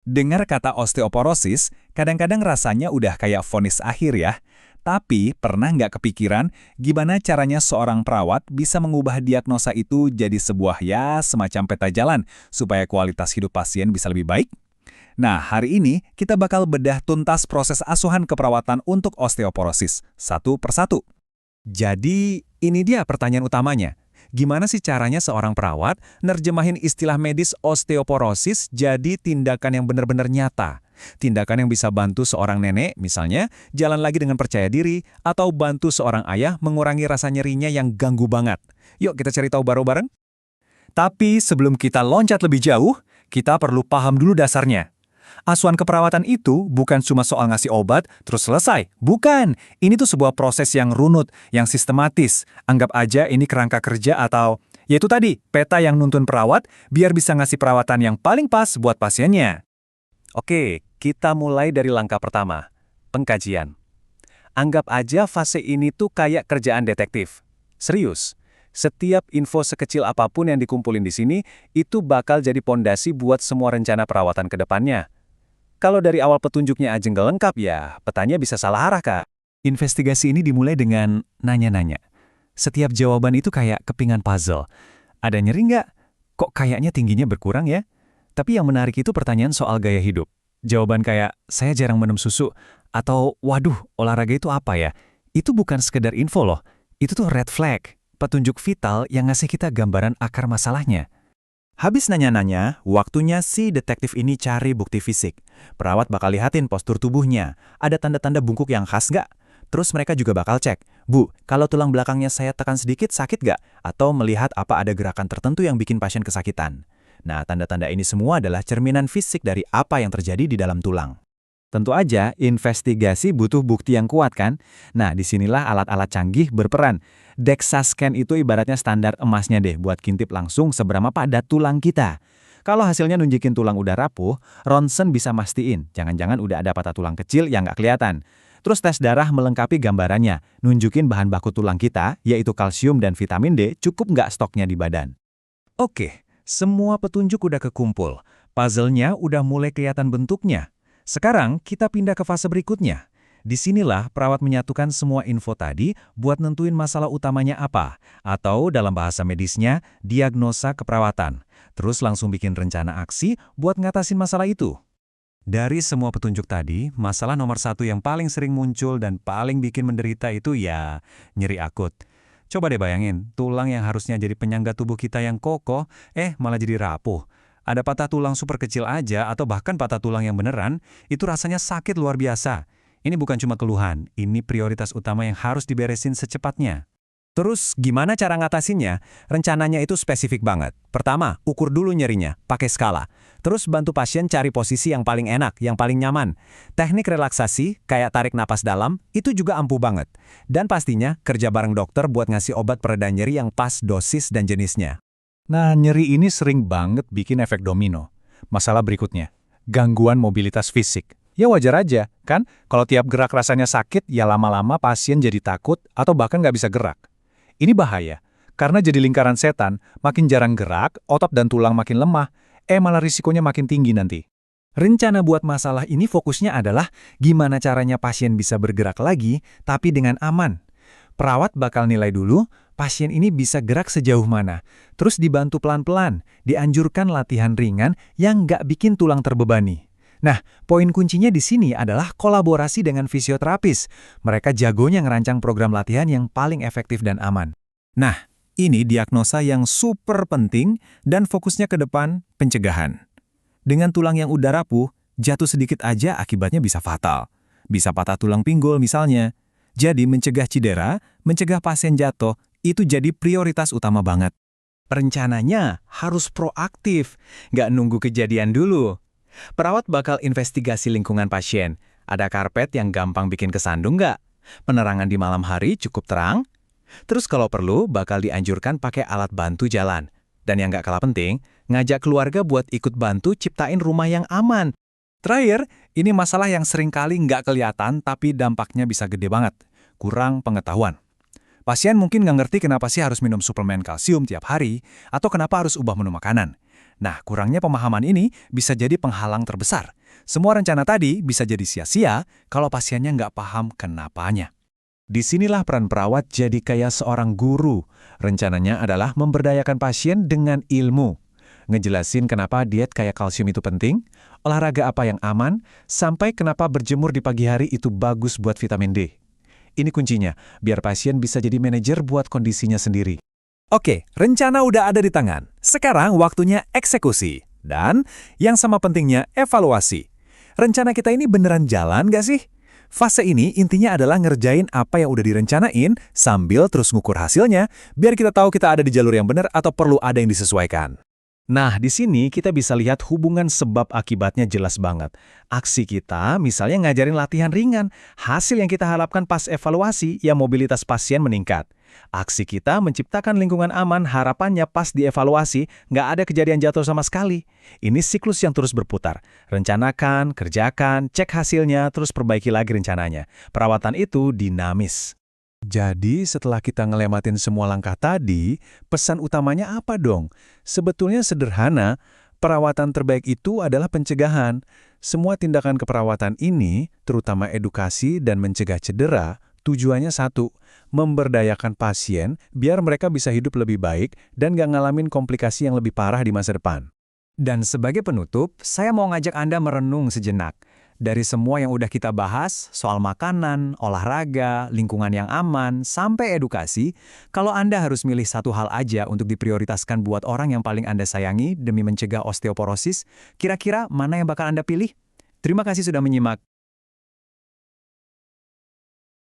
Dengar kata osteoporosis, kadang-kadang rasanya udah kayak vonis akhir ya. Tapi pernah nggak kepikiran gimana caranya seorang perawat bisa mengubah diagnosa itu jadi sebuah ya semacam peta jalan supaya kualitas hidup pasien bisa lebih baik? Nah, hari ini kita bakal bedah tuntas proses asuhan keperawatan untuk osteoporosis, satu persatu. Jadi, ini dia pertanyaan utamanya. Gimana sih caranya seorang perawat nerjemahin istilah medis osteoporosis jadi tindakan yang benar-benar nyata? Tindakan yang bisa bantu seorang nenek, misalnya, jalan lagi dengan percaya diri, atau bantu seorang ayah mengurangi rasa nyerinya yang ganggu banget. Yuk kita cari tahu bareng-bareng. Tapi sebelum kita loncat lebih jauh, kita perlu paham dulu dasarnya. Asuhan keperawatan itu bukan cuma soal ngasih obat, terus selesai. Bukan, ini tuh sebuah proses yang runut, yang sistematis. Anggap aja ini kerangka kerja atau, yaitu tadi, peta yang nuntun perawat, biar bisa ngasih perawatan yang paling pas buat pasiennya. Oke, kita mulai dari langkah pertama, pengkajian. Anggap aja fase ini tuh kayak kerjaan detektif. Serius, setiap info sekecil apapun yang dikumpulin di sini, itu bakal jadi pondasi buat semua rencana perawatan ke depannya. Kalau dari awal petunjuknya aja nggak lengkap ya, petanya bisa salah arah, Kak. Investigasi ini dimulai dengan nanya-nanya. Setiap jawaban itu kayak kepingan puzzle. Ada nyeri nggak? Kok kayaknya tingginya berkurang ya? Tapi yang menarik itu pertanyaan soal gaya hidup. Jawaban kayak, saya jarang minum susu, atau waduh, olahraga itu apa ya? Itu bukan sekedar info loh. Itu tuh red flag, petunjuk vital yang ngasih kita gambaran akar masalahnya. Habis nanya-nanya, waktunya si detektif ini cari bukti fisik. Perawat bakal lihatin postur tubuhnya. Ada tanda-tanda bungkuk yang khas nggak? Terus mereka juga bakal cek, Bu, kalau tulang belakangnya saya tekan sedikit sakit nggak? Atau melihat apa ada gerakan tertentu yang bikin pasien kesakitan. Nah, tanda-tanda ini semua adalah cerminan fisik dari apa yang terjadi di dalam tulang. Tentu aja, investigasi butuh bukti yang kuat kan? Nah, disinilah alat-alat canggih berperan. DEXA scan itu ibaratnya standar emasnya deh buat kintip langsung seberapa padat tulang kita. Kalau hasilnya nunjukin tulang udah rapuh, ronsen bisa mastiin, jangan-jangan udah ada patah tulang kecil yang nggak kelihatan. Terus tes darah melengkapi gambarannya, nunjukin bahan baku tulang kita, yaitu kalsium dan vitamin D, cukup nggak stoknya di badan. Oke, semua petunjuk udah kekumpul. Puzzle-nya udah mulai kelihatan bentuknya. Sekarang kita pindah ke fase berikutnya. Disinilah perawat menyatukan semua info tadi buat nentuin masalah utamanya apa, atau dalam bahasa medisnya, diagnosa keperawatan. Terus langsung bikin rencana aksi buat ngatasin masalah itu. Dari semua petunjuk tadi, masalah nomor satu yang paling sering muncul dan paling bikin menderita itu ya nyeri akut. Coba deh bayangin, tulang yang harusnya jadi penyangga tubuh kita yang kokoh, malah jadi rapuh. Ada patah tulang super kecil aja atau bahkan patah tulang yang beneran, itu rasanya sakit luar biasa. Ini bukan cuma keluhan, ini prioritas utama yang harus diberesin secepatnya. Terus gimana cara ngatasinnya? Rencananya itu spesifik banget. Pertama, ukur dulu nyerinya, pakai skala. Terus bantu pasien cari posisi yang paling enak, yang paling nyaman. Teknik relaksasi, kayak tarik napas dalam, itu juga ampuh banget. Dan pastinya, kerja bareng dokter buat ngasih obat pereda nyeri yang pas dosis dan jenisnya. Nah, nyeri ini sering banget bikin efek domino. Masalah berikutnya, gangguan mobilitas fisik. Ya wajar aja, kan? Kalau tiap gerak rasanya sakit, ya lama-lama pasien jadi takut atau bahkan nggak bisa gerak. Ini bahaya, karena jadi lingkaran setan, makin jarang gerak, otot dan tulang makin lemah, malah risikonya makin tinggi nanti. Rencana buat masalah ini fokusnya adalah gimana caranya pasien bisa bergerak lagi, tapi dengan aman. Perawat bakal nilai dulu, pasien ini bisa gerak sejauh mana, terus dibantu pelan-pelan, dianjurkan latihan ringan yang nggak bikin tulang terbebani. Nah, poin kuncinya di sini adalah kolaborasi dengan fisioterapis. Mereka jagonya ngerancang program latihan yang paling efektif dan aman. Nah, ini diagnosa yang super penting dan fokusnya ke depan pencegahan. Dengan tulang yang udah rapuh, jatuh sedikit aja akibatnya bisa fatal. Bisa patah tulang pinggul misalnya. Jadi mencegah cedera, mencegah pasien jatuh, itu jadi prioritas utama banget. Perencananya harus proaktif, nggak nunggu kejadian dulu. Perawat bakal investigasi lingkungan pasien. Ada karpet yang gampang bikin kesandung nggak? Penerangan di malam hari cukup terang? Terus kalau perlu, bakal dianjurkan pakai alat bantu jalan. Dan yang nggak kalah penting, ngajak keluarga buat ikut bantu ciptain rumah yang aman. Terakhir, ini masalah yang seringkali nggak kelihatan tapi dampaknya bisa gede banget. Kurang pengetahuan. Pasien mungkin nggak ngerti kenapa sih harus minum suplemen kalsium tiap hari, atau kenapa harus ubah menu makanan. Nah, kurangnya pemahaman ini bisa jadi penghalang terbesar. Semua rencana tadi bisa jadi sia-sia kalau pasiennya nggak paham kenapanya. Disinilah peran perawat jadi kayak seorang guru. Rencananya adalah memberdayakan pasien dengan ilmu. Ngejelasin kenapa diet kayak kalsium itu penting, olahraga apa yang aman, sampai kenapa berjemur di pagi hari itu bagus buat vitamin D. Ini kuncinya, biar pasien bisa jadi manajer buat kondisinya sendiri. Oke, rencana udah ada di tangan. Sekarang waktunya eksekusi. Dan yang sama pentingnya evaluasi. Rencana kita ini beneran jalan nggak sih? Fase ini intinya adalah ngerjain apa yang udah direncanain sambil terus ngukur hasilnya, biar kita tahu kita ada di jalur yang benar atau perlu ada yang disesuaikan. Nah, di sini kita bisa lihat hubungan sebab akibatnya jelas banget. Aksi kita misalnya ngajarin latihan ringan, hasil yang kita harapkan pas evaluasi ya mobilitas pasien meningkat. Aksi kita menciptakan lingkungan aman, harapannya pas dievaluasi, nggak ada kejadian jatuh sama sekali. Ini siklus yang terus berputar. Rencanakan, kerjakan, cek hasilnya, terus perbaiki lagi rencananya. Perawatan itu dinamis. Jadi setelah kita ngelematin semua langkah tadi, pesan utamanya apa dong? Sebetulnya sederhana, perawatan terbaik itu adalah pencegahan. Semua tindakan keperawatan ini, terutama edukasi dan mencegah cedera, tujuannya satu, memberdayakan pasien biar mereka bisa hidup lebih baik dan gak ngalamin komplikasi yang lebih parah di masa depan. Dan sebagai penutup, saya mau ngajak Anda merenung sejenak. Dari semua yang udah kita bahas, soal makanan, olahraga, lingkungan yang aman, sampai edukasi, kalau Anda harus milih satu hal aja untuk diprioritaskan buat orang yang paling Anda sayangi demi mencegah osteoporosis, kira-kira mana yang bakal Anda pilih? Terima kasih sudah menyimak.